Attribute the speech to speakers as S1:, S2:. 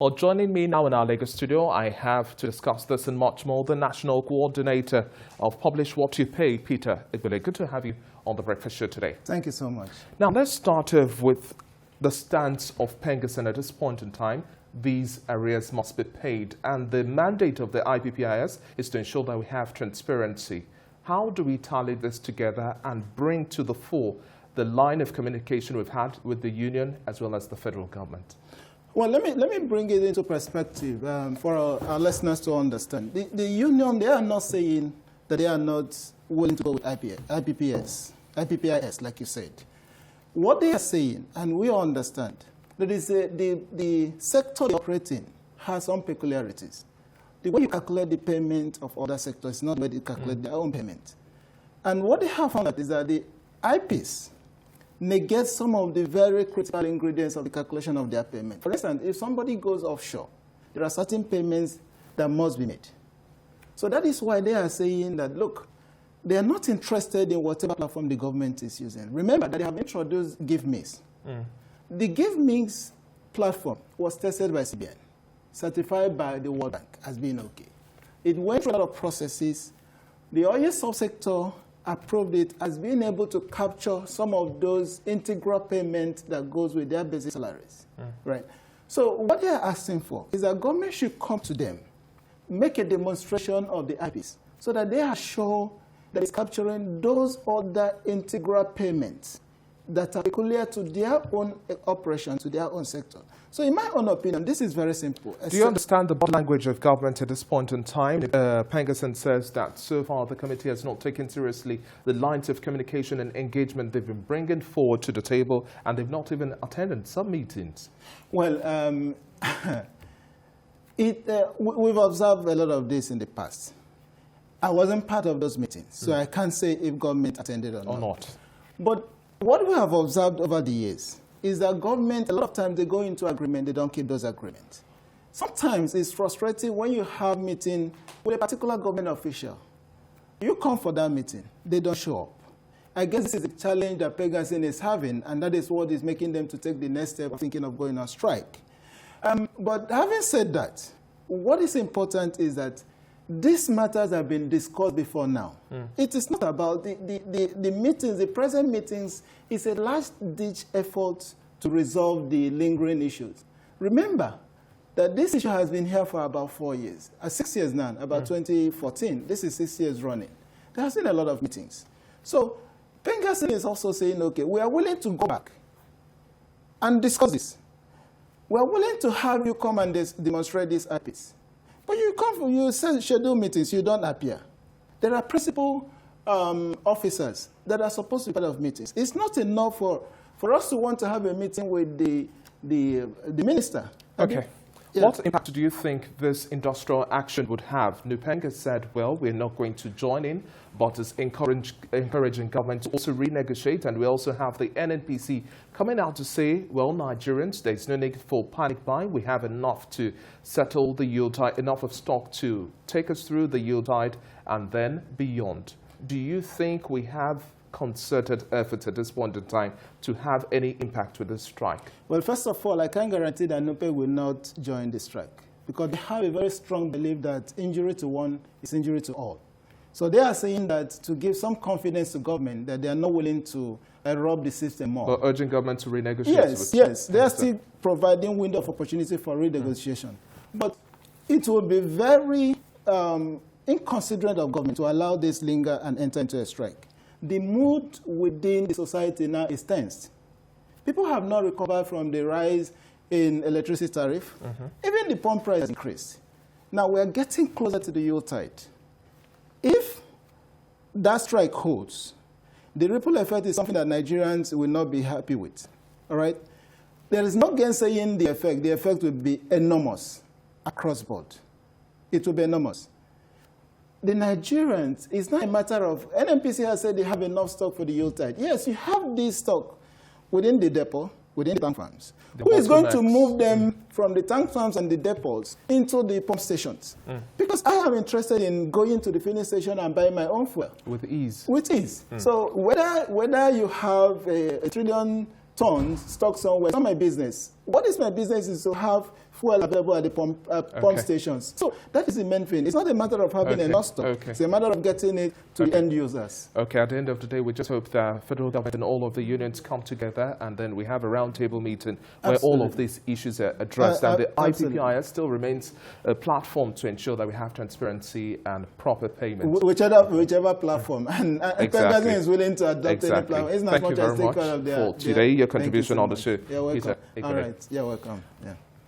S1: Well, joining me now in our Lagos studio, I have to discuss this and much more, the National Coordinator of Publish What You Pay, Peter Igbile. Good to have you on the Breakfast Show today.
S2: Thank you so much.
S1: Now, let's start off with the stance of PENGASSAN at this point in time. These arrears must be paid, and the mandate of the IPPIS is to ensure that we have transparency. How do we tally this together and bring to the fore the line of communication we've had with the union as well as the federal government?
S2: Well, let me bring it into perspective for our listeners to understand. The union, they are not saying that they are not willing to go with IPPIS, like you said. What they are saying, and we understand, that is the sector they operate in has some peculiarities. The way you calculate the payment of other sectors is not the way they calculate their own payment. And what they have found out is that the IPPIS negates some of the very critical ingredients of the calculation of their payment. For instance, if somebody goes offshore, there are certain payments that must be made. So that is why they are saying that, look, they are not interested in whatever platform the government is using. Remember that they have introduced GiveMix. The GiveMix platform was tested by CBN, certified by the World Bank as being okay. It went through a lot of processes. The oil subsector approved it as being able to capture some of those integral payments that goes with their basic salaries, right? So what they are asking for is that government should come to them, make a demonstration of the IPPIS so that they are sure that it's capturing those other integral payments that are peculiar to their own operation, to their own sector. So in my own opinion, this is very simple.
S1: Do you understand the body language of government at this point in time? PENGASSAN says that so far the committee has not taken seriously the lines of communication and engagement they've been bringing forward to the table, and they've not even attended some meetings.
S2: Well, we've observed a lot of this in the past. I wasn't part of those meetings, so I can't say if government attended or not. But what we have observed over the years is that government, a lot of times they go into agreement, they don't keep those agreements. Sometimes it's frustrating when you have meeting with a particular government official. You come for that meeting, they don't show up. I guess this is a challenge that PENGASSAN is having, and that is what is making them to take the next step of thinking of going on strike. But having said that, what is important is that these matters have been discussed before now. It is not about the meetings, the present meetings is a last-ditch effort to resolve the lingering issues. Remember that this issue has been here for about 4 years, 6 years now, about 2014. This is 6 years running. There has been a lot of meetings. So PENGASSAN is also saying, okay, we are willing to go back and discuss this. We are willing to have you come and demonstrate this IPPIS. But you schedule meetings, you don't appear. There are principal officers that are supposed to be part of meetings. It's not enough for us to want to have a meeting with the minister.
S1: Okay. What impact do you think this industrial action would have? NUPENGA said, well, we're not going to join in, but is encouraging government to also renegotiate. And we also have the NNPC coming out to say, well, Nigerians, there's no need for panic buying. We have enough to settle the yield tide, enough of stock to take us through the yield tide and then beyond. Do you think we have concerted efforts at this point in time to have any impact with this strike?
S2: Well, first of all, I can guarantee that NUPE will not join the strike because they have a very strong belief that injury to one is injury to all. So they are saying that to give some confidence to government that they are not willing to rob the system more.
S1: But urging government to renegotiate?
S2: Yes. They are still providing window of opportunity for renegotiation. But it will be very inconsiderate of government to allow this linger and enter into a strike. The mood within the society now is tense. People have not recovered from the rise in electricity tariff. Even the pump price has increased. Now we are getting closer to the yield tide. If that strike holds, the ripple effect is something that Nigerians will not be happy with. All right? There is no gainsaying the effect. The effect will be enormous across board. It will be enormous. The Nigerians, it's not a matter of, NNPC has said they have enough stock for the yield tide. Yes, you have this stock within the depot, within the tank farms. Who is going to move them from the tank farms and the depots into the pump stations? Because I am interested in going to the filling station and buying my own fuel. With ease. With ease. So whether you have a trillion tons stock somewhere, it's not my business. What is my business is to have fuel available at the pump stations. So that is the main thing. It's not a matter of having enough stock. It's a matter of getting it to the end users.
S1: Okay, at the end of the day, we just hope the federal government and all of the unions come together, and then we have a roundtable meeting where all of these issues are addressed. And the IPPIS still remains a platform to ensure that we have transparency and proper payment.
S2: Whichever platform. And PENGASSAN is willing to adopt any platform. It's not
S1: Thank you very much for today, your contribution on the show.
S2: You're welcome.
S1: Peter,
S2: all right, you're welcome. Yeah.